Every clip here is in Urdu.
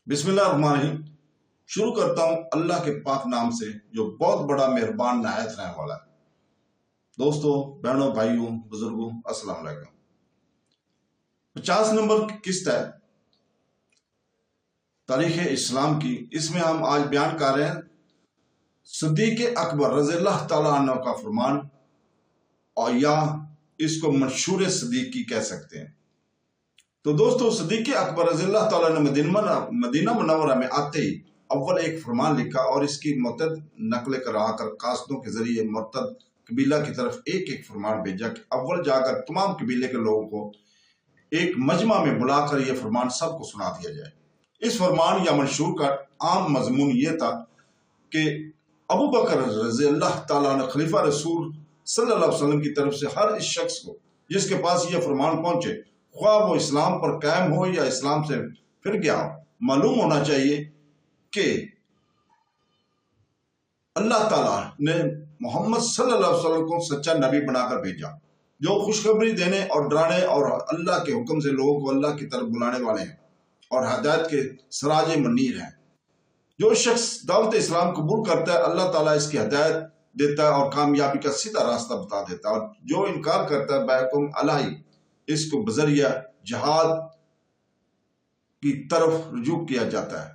بسم اللہ الرحمن الرحیم۔ شروع کرتا ہوں اللہ کے پاک نام سے جو بہت بڑا مہربان نہایت رحم والا ہے۔ دوستو، بہنوں، بھائیوں، بزرگوں، السلام علیکم۔ 50 نمبر کی قسط ہے تاریخ اسلام کی۔ اس میں ہم آج بیان کر رہے ہیں صدیق اکبر رضی اللہ تعالیٰ عنہ کا فرمان، اور یا اس کو منشور صدیقی کہہ سکتے ہیں۔ تو دوستو، صدیق اکبر رضی اللہ تعالیٰ نے مدینہ منورہ میں آتے ہی اول ایک فرمان لکھا اور اس کی متعدد نقلیں کرا کر قاصدوں کے ذریعے مرتد قبیلہ کی طرف ایک ایک فرمان بھیجا کہ اول جا کر تمام قبیلے کے لوگوں کو ایک مجمع میں بلا کر یہ فرمان سب کو سنا دیا جائے۔ اس فرمان یا منشور کا عام مضمون یہ تھا کہ ابو بکر رضی اللہ تعالیٰ عنہ خلیفہ رسول صلی اللہ علیہ وسلم کی طرف سے ہر اس شخص کو جس کے پاس یہ فرمان پہنچے، خواہ وہ اسلام پر قائم ہو یا اسلام سے پھر گیا ہو، معلوم ہونا چاہیے کہ اللہ تعالیٰ نے محمد صلی اللہ علیہ وسلم کو سچا نبی بنا کر بھیجا، جو خوشخبری دینے اور ڈرانے اور اللہ کے حکم سے لوگوں کو اللہ کی طرف بلانے والے ہیں اور ہدایت کے سراج منیر ہیں۔ جو شخص دعوت اسلام قبول کرتا ہے، اللہ تعالیٰ اس کی ہدایت دیتا ہے اور کامیابی کا سیدھا راستہ بتا دیتا ہے، اور جو انکار کرتا ہے بحکم الہی اس کو بذریعہ جہاد کی طرف رجوع کیا جاتا ہے۔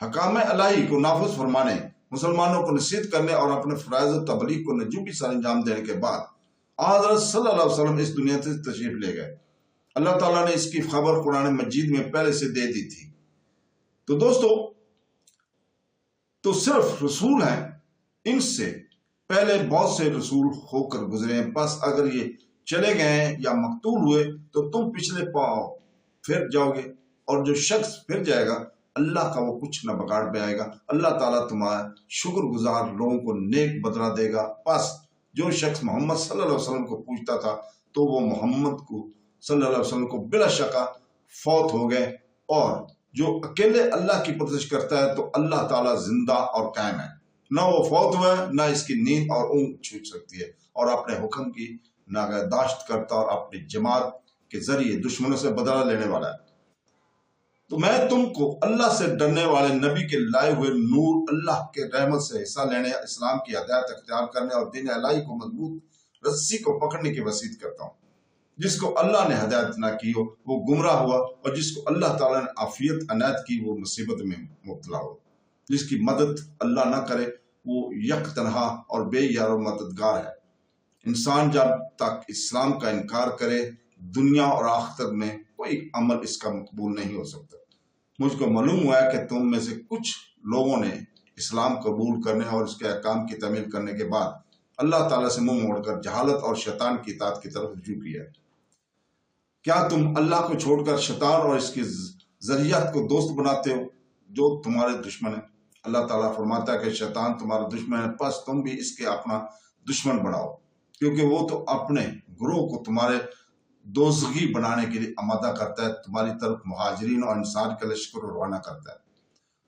حکام الہی کو نافذ فرمانے، مسلمانوں کو نصیحت کرنے اور اپنے فرائض و تبلیغ کو نجومی سر انجام دینے کے بعد حضرت صلی اللہ علیہ وسلم اس دنیا سے تشریف لے گئے۔ اللہ تعالیٰ نے اس کی خبر قرآن مجید میں پہلے سے دے دی تھی۔ تو دوستو، تو صرف رسول ہیں، ان سے پہلے بہت سے رسول ہو کر گزرے ہیں، پس اگر یہ چلے گئے ہیں یا مقتول ہوئے تو تم پچھلے پاؤ پھر جاؤ گے، اور جو شخص پھر جائے گا اللہ کا وہ کچھ نہ بگاڑ پائے گا۔ اللہ تعالیٰ تمہارا شکر گزار لوگوں کو نیک بدلہ دے گا۔ پس جو شخص محمد صلی اللہ علیہ وسلم کو پوچھتا تھا تو وہ محمد کو صلی اللہ علیہ وسلم کو بلا شکا فوت ہو گئے، اور جو اکیلے اللہ کی پرستش کرتا ہے تو اللہ تعالیٰ زندہ اور قائم ہے، نہ وہ فوت ہوا ہے، نہ اس کی نیند اور اونگ چھوٹ سکتی ہے، اور اپنے حکم کی نگہداشت کرتا اور اپنی جماعت کے ذریعے دشمنوں سے بدلہ لینے والا ہے۔ تو میں تم کو اللہ سے ڈرنے والے نبی کے لائے ہوئے نور اللہ کے رحمت سے حصہ لینے، اسلام کی ہدایت اختیار کرنے اور دین الہی کو مضبوط رسی کو پکڑنے کی وصیت کرتا ہوں۔ جس کو اللہ نے ہدایت نہ کی ہو وہ گمراہ ہوا، اور جس کو اللہ تعالیٰ نے عافیت عنایت کی وہ مصیبت میں مبتلا ہو۔ جس کی مدد اللہ نہ کرے وہ یک تنہا اور بے یار و مددگار ہے۔ انسان جب تک اسلام کا انکار کرے دنیا اور آخرت میں کوئی عمل اس کا مقبول نہیں ہو سکتا۔ مجھ کو معلوم ہوا ہے کہ تم میں سے کچھ لوگوں نے اسلام قبول کرنے اور اس کے احکام کی تعمیل کرنے کے بعد اللہ تعالیٰ سے منہ موڑ کر جہالت اور شیطان کی اطاعت کی طرف رجوع کیا ہے۔ کیا تم اللہ کو چھوڑ کر شیطان اور اس کی ذریعت کو دوست بناتے ہو جو تمہارے دشمن ہے؟ اللہ تعالیٰ فرماتا ہے کہ شیطان تمہارا دشمن ہے، پس تم بھی اس کے اپنا دشمن بناؤ، کیونکہ وہ تو اپنے گروہ کو تمہارے دوزخی بنانے کے لیے آمادہ کرتا ہے، تمہاری طرف مہاجرین اور انصار کا لشکر روانہ کرتا ہے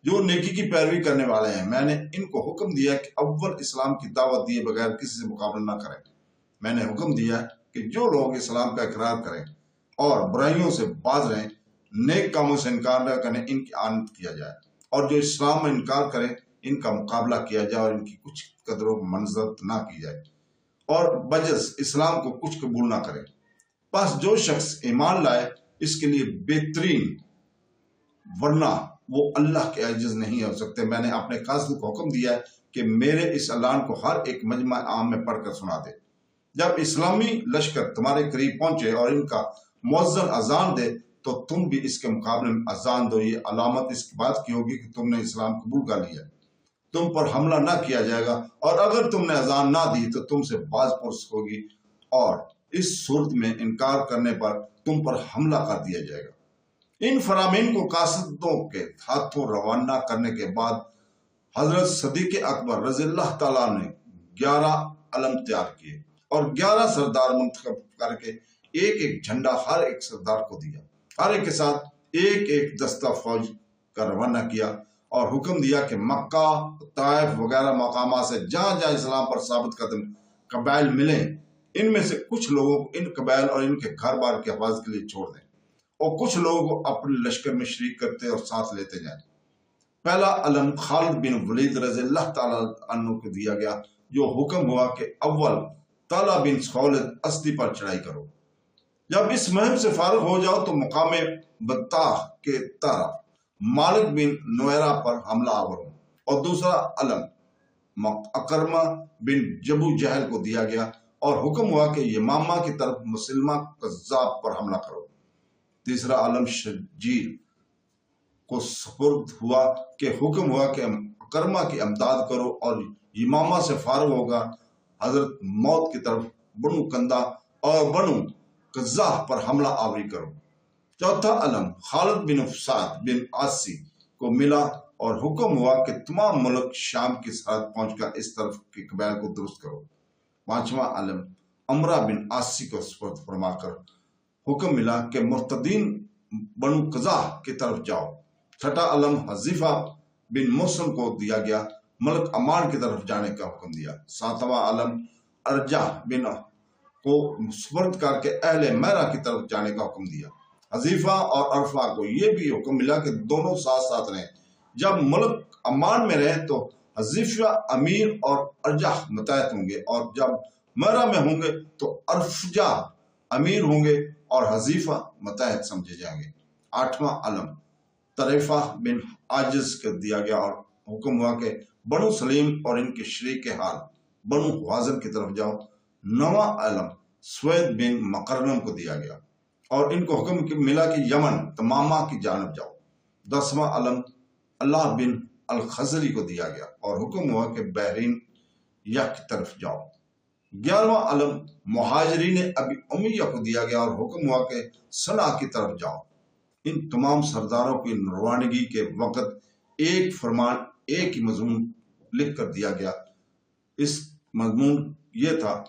جو نیکی کی پیروی کرنے والے ہیں۔ میں نے ان کو حکم دیا کہ اول اسلام کی دعوت دیے بغیر کسی سے مقابلہ نہ کریں۔ میں نے حکم دیا کہ جو لوگ اسلام کا اقرار کریں اور برائیوں سے باز رہیں، نیک کاموں سے انکار نہ کریں، ان کی آنت کیا جائے، اور جو اسلام میں انکار کریں ان کا مقابلہ کیا جائے اور ان کی کچھ قدر و منزلت نہ کی جائے، اور بجز اسلام کو کچھ قبول نہ کرے۔ پس جو شخص ایمان لائے اس کے لیے بہترین، ورنہ وہ اللہ کے عاجز نہیں ہو سکتے۔ میں نے اپنے قاصد کو حکم دیا ہے کہ میرے اس اعلان کو ہر ایک مجمع عام میں پڑھ کر سنا دے۔ جب اسلامی لشکر تمہارے قریب پہنچے اور ان کا مؤذن اذان دے تو تم بھی اس کے مقابلے میں اذان دو۔ یہ علامت اس بات کی ہوگی کہ تم نے اسلام قبول کر لیا، تم پر حملہ نہ کیا جائے گا، اور اگر تم نے اذان نہ دی تو تم سے باز پرس ہوگی، اور اس صورت میں انکار کرنے پر تم پر حملہ کر دیا جائے گا۔ ان فرامین کو قاصدوں کے ہاتھوں روانہ کرنے کے بعد حضرت صدیق اکبر رضی اللہ تعالیٰ نے 11 علم تیار کیے اور 11 سردار منتخب کر کے ایک ایک جھنڈا ہر ایک سردار کو دیا، ہر ایک کے ساتھ ایک ایک دستہ فوج کا روانہ کیا، اور حکم دیا کہ مکہ، طائف وغیرہ مقامات سے جہاں جہاں اسلام پر ثابت قدم قبائل ملیں، ان میں سے کچھ لوگوں کو ان قبائل اور ان کے گھر بار کی حفاظت کے لیے چھوڑ دیں، اور کچھ لوگوں کو اپنے لشکر میں شریک کرتے اور ساتھ لیتے جائیں۔ پہلا علم خالد بن ولید رضی اللہ تعالیٰ عنہ کو دیا گیا، جو حکم ہوا کہ اول طلحہ بن خولد اسدی پر چڑھائی کرو۔ جب اس مہم سے فارغ ہو جاؤ تو مقام بطاح کے طرف مالک بن نویرہ پر حملہ آور ہو۔ اور دوسرا علم اکرمہ بن جبو جہل کو دیا گیا اور حکم ہوا کہ یمامہ کی طرف مسلمہ کذاب پر حملہ کرو۔ تیسرا علم شجیل کو سپرد ہوا کہ حکم ہوا کہ اکرمہ کی امداد کرو، اور یمامہ سے فارغ ہوگا حضرت موت کی طرف بنو کندہ اور بنو قزاح پر حملہ آوری کرو۔ چوتھا علم خالد بن سعد بن عاصی کو ملا اور حکم ہوا کہ تمام ملک شام کی سرحد پہنچ کر اس طرف کے قبائل کو درست کرو۔ پانچواں علم امرہ بن عاصی کو سپرد فرما کر حکم ملا کہ مرتدین بنو قزاح کی طرف جاؤ۔ چھٹا علم حذیفہ بن موسم کو دیا گیا، ملک امان کی طرف جانے کا حکم دیا۔ ساتواں علم ارجہ بن کو سپرد کر کے اہل میرہ کی طرف جانے کا حکم دیا۔ حذیفہ اور عرفہ کو یہ بھی حکم ملا کہ دونوں ساتھ ساتھ رہیں۔ جب ملک امان میں رہے تو حذیفہ امیر اور ارجہ متحد ہوں گے، اور جب میرہ میں ہوں گے تو عرفجہ امیر ہوں گے اور حذیفہ متحد سمجھے جائیں گے۔ آٹھواں علم طریفہ بن عاجز کو دیا گیا اور حکم ہوا کہ بنو سلیم اور ان کے شریک حال بنو حوازن کی طرف جاؤ۔ نواں علم سوید بن مقرنم کو دیا گیا اور ان کو حکم ملا کہ یمن تمامہ کی جانب جاؤ۔ دسواں علم اللہ بن الخزری کو دیا گیا اور حکم ہوا کہ بحرین یک کی طرف جاؤ۔ 11واں علم مہاجرین ابی امیہ کو دیا گیا اور حکم ہوا کہ صنع کی طرف جاؤ۔ ان تمام سرداروں کی روانگی کے وقت ایک فرمان ایک ہی مضمون لکھ کر دیا گیا۔ اس مضمون یہ تھا،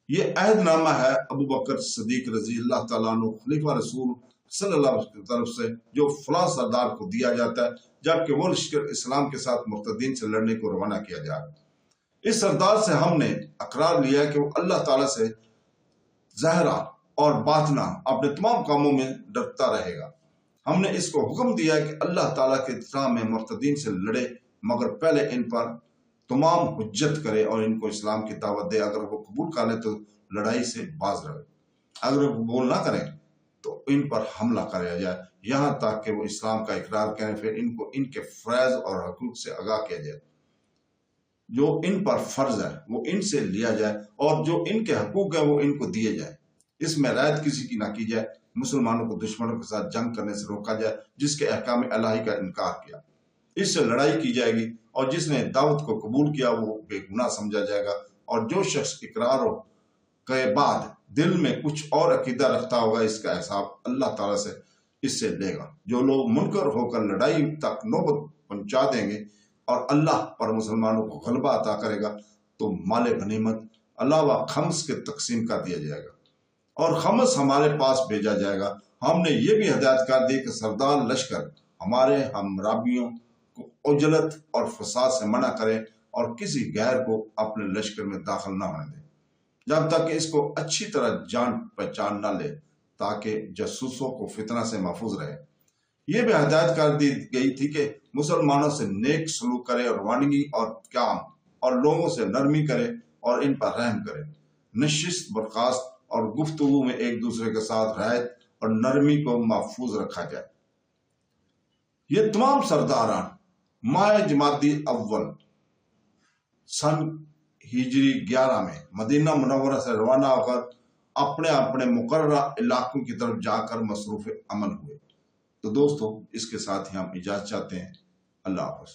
یہ عہد نامہ ہے ابو بکر صدیق رضی اللہ تعالیٰ عنہ خلیفہ رسول صلی اللہ علیہ وسلم کی طرف سے، جو فلاں سردار کو دیا جاتا ہے جبکہ وہ لشکر اسلام کے ساتھ مرتدین سے لڑنے کو روانہ کیا جائے۔ اس سردار سے ہم نے اقرار لیا ہے کہ وہ اللہ تعالیٰ سے ظاہرہ اور باطنہ اپنے تمام کاموں میں ڈرتا رہے گا۔ ہم نے اس کو حکم دیا ہے کہ اللہ تعالیٰ کے راہ میں مرتدین سے لڑے، مگر پہلے ان پر تمام حجت کرے اور ان کو اسلام کی دعوت دے۔ اگر وہ قبول کر لیں تو لڑائی سے باز رہے، اگر وہ قبول نہ کریں تو ان پر حملہ کرایا جائے یہاں تک کہ وہ اسلام کا اقرار کریں، پھر ان کو ان کے فرائض اور حقوق سے آگاہ کیا جائے۔ جو ان پر فرض ہے وہ ان سے لیا جائے اور جو ان کے حقوق ہیں وہ ان کو دیے جائے۔ اس میں رعایت کسی کی نہ کی جائے۔ مسلمانوں کو دشمنوں کے ساتھ جنگ کرنے سے روکا جائے جس کے احکام الہی کا انکار کیا، اس سے لڑائی کی جائے گی، اور جس نے دعوت کو قبول کیا وہ بے گناہ سمجھا جائے گا، اور جو شخص اقرار کے بعد دل میں کچھ اور عقیدہ رکھتا ہوگا اس کا حساب اللہ تعالیٰ سے اس سے لے گا۔ جو لوگ منکر ہو کر لڑائی تک نوبت پہنچا دیں گے اور اللہ پر مسلمانوں کو غلبہ عطا کرے گا تو مال غنیمت علاوہ خمس کے تقسیم کر دیا جائے گا اور خمس ہمارے پاس بھیجا جائے گا۔ ہم نے یہ بھی ہدایت کر دی کہ سردار لشکر ہمارے ہمراہیوں کو عجلت اور فساد سے منع کرے اور کسی غیر کو اپنے لشکر میں داخل نہ ہونے دے جب تک کہ اس کو اچھی طرح جان پہچان نہ لے، تاکہ جاسوسوں کو فتنہ سے محفوظ رہے۔ یہ بھی ہدایت کر دی گئی تھی کہ مسلمانوں سے نیک سلوک کرے اور روانگی اور قیام اور لوگوں سے نرمی کرے اور ان پر رحم کرے، نشست برخاست اور گفتگو میں ایک دوسرے کے ساتھ رعایت اور نرمی کو محفوظ رکھا جائے۔ یہ تمام سرداران ماہ جمادی اول سن ہجری 11 میں مدینہ منورہ سے روانہ ہو کر اپنے اپنے مقررہ علاقوں کی طرف جا کر مصروف عمل ہوئے۔ تو دوستو، اس کے ساتھ ہی ہم اجازت چاہتے ہیں۔ اللہ حافظ۔